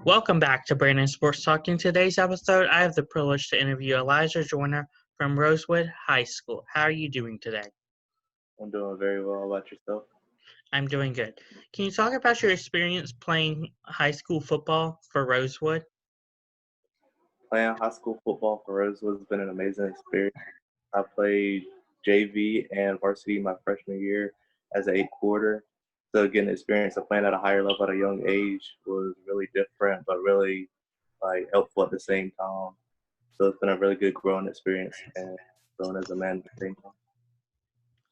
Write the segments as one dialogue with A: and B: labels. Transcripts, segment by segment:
A: Welcome back to Brandon Sports Talk. In today's episode, I have the privilege to interview Elijah Joyner from Rosewood High School. How are you doing today?
B: I'm doing very well. How about yourself?
A: I'm doing good. Can you talk about your experience playing high school football for Rosewood?
B: Playing high school football for Rosewood has been an amazing experience. I played JV and varsity my freshman year as an eight-quarter. So getting the experience of playing at a higher level at a young age was really different, but really helpful at the same time. So it's been a really good growing experience and growing as a man at the same time.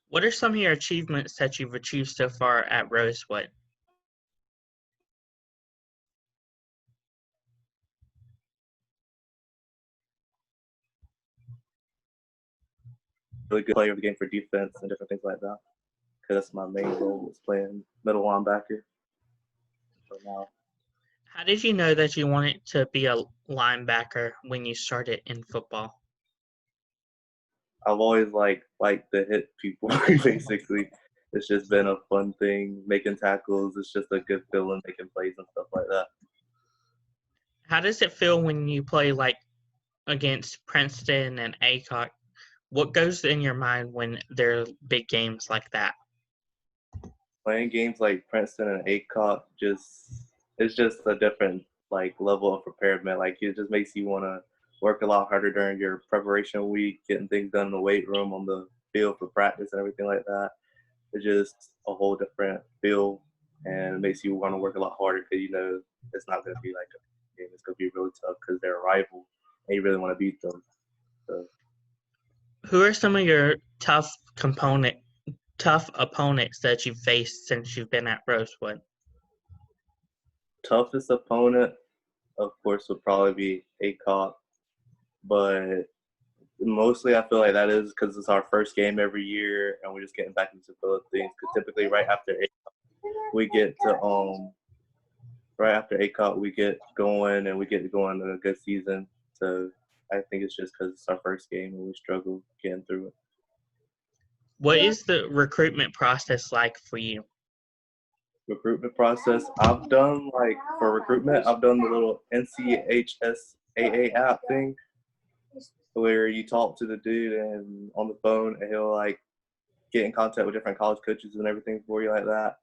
A: What are some of your achievements that you've achieved so far at Rosewood?
B: Really good player of the game for defense and different things like that. Because that's my main role is playing middle linebacker. So now
A: How did you know that you wanted to be a linebacker when you started in football?
B: I've always liked to hit people basically. It's just been a fun thing. Making tackles, it's just a good feeling making plays and stuff like that.
A: How does it feel when you play against Princeton and Aycock? What goes in your mind when there are big games like that?
B: Playing games like Princeton and ACOT it's just a different level of preparedness. Like it just makes you wanna work a lot harder during your preparation week, getting things done in the weight room, on the field for practice and everything like that. It's just a whole different feel, and it makes you want to work a lot harder because you know it's not going to be like a game. It's going to be really tough because they're a rival, and you really want to beat them. So
A: Who are some of your tough opponents that you've faced since you've been at Rosewood?
B: toughest opponent, of course, would probably be ACOP, but mostly I feel like that is because it's our first game every year, and we're just getting back into the flow of things. Because typically, we get to right after ACOP, we get going and we get going in a good season. So I think it's just because it's our first game and we struggle getting through it.
A: What is the recruitment process like for you?
B: Recruitment process, I've done for recruitment, I've done the little NCHSAA app thing where you talk to the dude and on the phone and he'll get in contact with different college coaches and everything for you like that.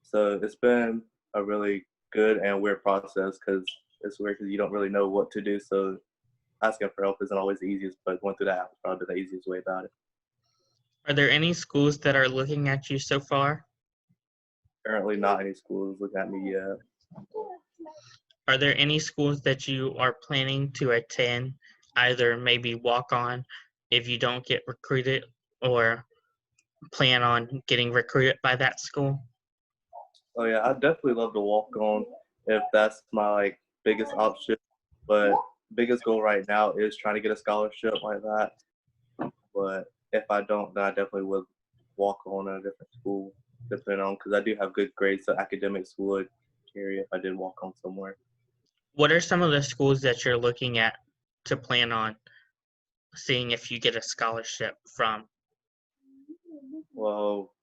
B: So it's been a really good and weird process because it's weird because you don't really know what to do. So asking for help isn't always the easiest, but going through that app is probably the easiest way about it.
A: Are there any schools that are looking at you so far?
B: Currently, not any schools looking at me yet.
A: Are there any schools that you are planning to attend, either maybe walk on if you don't get recruited or plan on getting recruited by that school?
B: Oh yeah, I'd definitely love to walk on if that's my biggest option. But biggest goal right now is trying to get a scholarship like that. But if I don't, then I definitely would walk on at a different school, depending on because I do have good grades, so academics would carry if I did walk on somewhere.
A: What are some of the schools that you're looking at to plan on seeing if you get a scholarship from?
B: Well,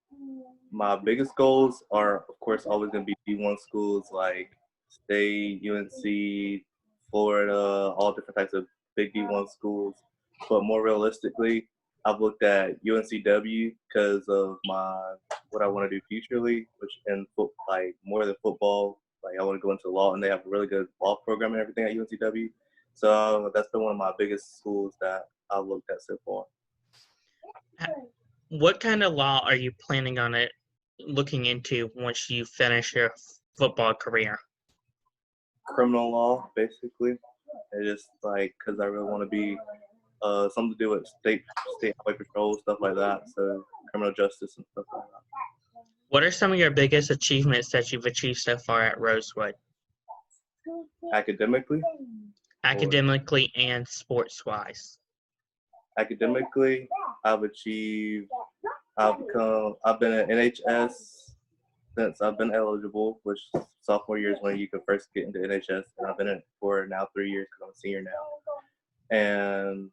B: my biggest goals are, of course, always going to be D1 schools like State, UNC, Florida, all different types of big D1 schools. But more realistically, I've looked at UNCW because of what I want to do futurely, which more than football. I want to go into law, and they have a really good law program and everything at UNCW. So that's been one of my biggest schools that I've looked at so far.
A: What kind of law are you planning on looking into once you finish your football career?
B: Criminal law, basically. It's just because I really want to be something to do with state highway patrol, stuff like that. So criminal justice and stuff like that.
A: What are some of your biggest achievements that you've achieved so far at Rosewood,
B: Academically,
A: academically and sports-wise?
B: academically, I've achieved. I've been at NHS since I've been eligible, which sophomore year is when you can first get into NHS, and I've been in it for now 3 years because I'm a senior now. And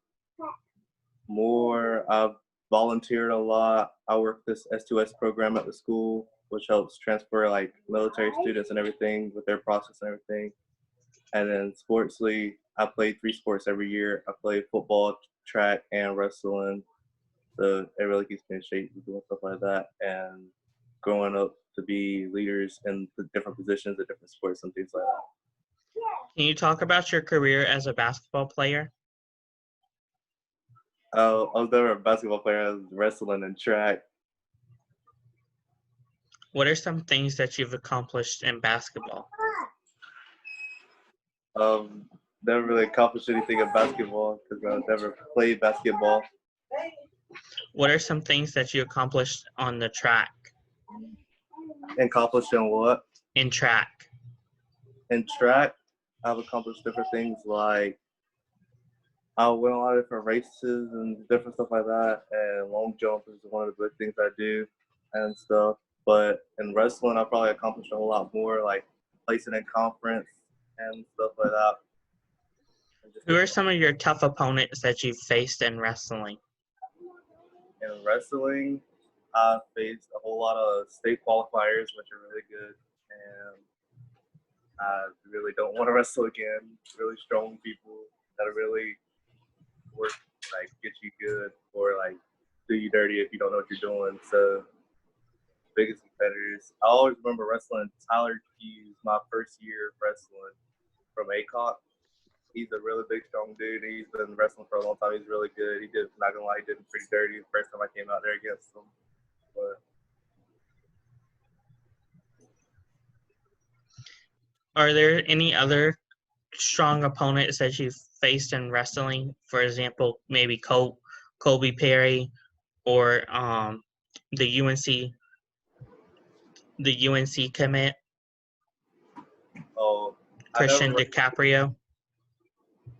B: I've volunteered a lot. I work this S2S program at the school, which helps transfer military students and everything with their process and everything. And then sportsly, I play 3 sports every year. I play football, track, and wrestling. So it really keeps me in shape doing stuff like that. And growing up to be leaders in the different positions at different sports and things like that.
A: Can you talk about your career as a basketball player?
B: I was never a basketball player. I was wrestling and track.
A: What are some things that you've accomplished in basketball?
B: Never really accomplished anything in basketball because I never played basketball.
A: What are some things that you accomplished on the track?
B: Accomplished in what?
A: In track.
B: In track, I've accomplished different things like I win a lot of different races and different stuff like that. And long jump is one of the big things I do and stuff. But in wrestling, I probably accomplished a whole lot more, like placing in conference and stuff like that.
A: Who are some of your tough opponents that you've faced in wrestling?
B: In wrestling, I faced a whole lot of state qualifiers, which are really good. And I really don't want to wrestle again. Really strong people that really work, like get you good or like do you dirty if you don't know what you're doing. So biggest competitors. I always remember wrestling Tyler Hughes my first year of wrestling from ACOT. He's a really big, strong dude. He's been wrestling for a long time. He's really good. He did, not gonna lie, he did pretty dirty the first time I came out there against him. But
A: Are there any other strong opponents that you've faced in wrestling? For example, maybe Colby Perry or the UNC commit,
B: oh,
A: Christian DiCaprio.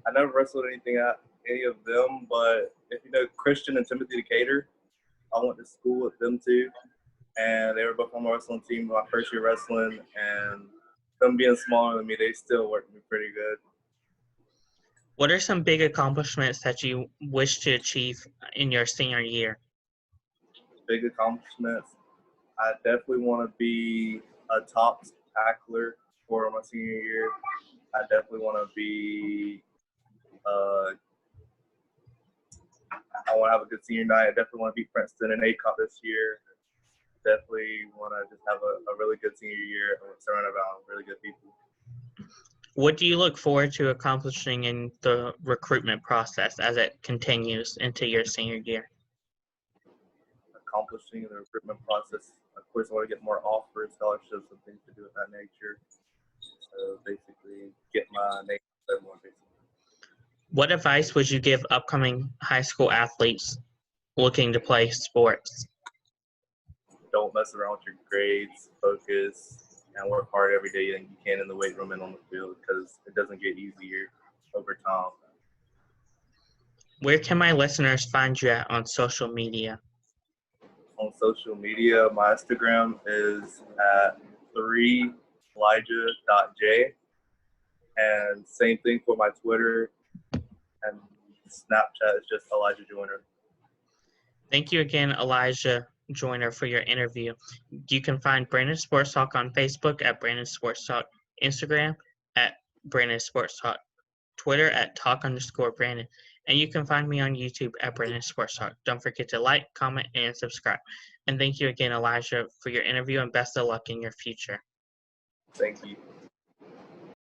B: I never wrestled anything at any of them. But if you know Christian and Timothy Decatur, I went to school with them too, and they were both on my wrestling team my first year wrestling. And them being smaller than me, they still worked me pretty good.
A: What are some big accomplishments that you wish to achieve in your senior year?
B: Big accomplishments. I definitely want to be a top tackler for my senior year. I definitely want to be. I want to have a good senior night. I definitely want to beat Princeton in ACOT this year. Definitely want to just have a really good senior year surrounded around really good people.
A: What do you look forward to accomplishing in the recruitment process as it continues into your senior year?
B: Accomplishing the recruitment process. Of course, I want to get more offers, scholarships, and things to do with that nature. So basically, get my name out more. Basically,
A: What advice would you give upcoming high school athletes looking to play sports?
B: don't mess around with your grades. Focus and work hard every day you can in the weight room and on the field because it doesn't get easier over time.
A: Where can my listeners find you at on social media?
B: On social media, my Instagram is at 3elijah.j. And same thing for my Twitter and Snapchat is just Elijah Joyner.
A: Thank you again, Elijah Joyner, for your interview. You can find Brandon Sports Talk on Facebook at Brandon Sports Talk, Instagram at Brandon Sports Talk, Twitter at Talk_Brandon, and you can find me on YouTube at Brandon Sports Talk. Don't forget to like, comment, and subscribe. And thank you again, Elijah, for your interview, and best of luck in your future.
B: Thank you.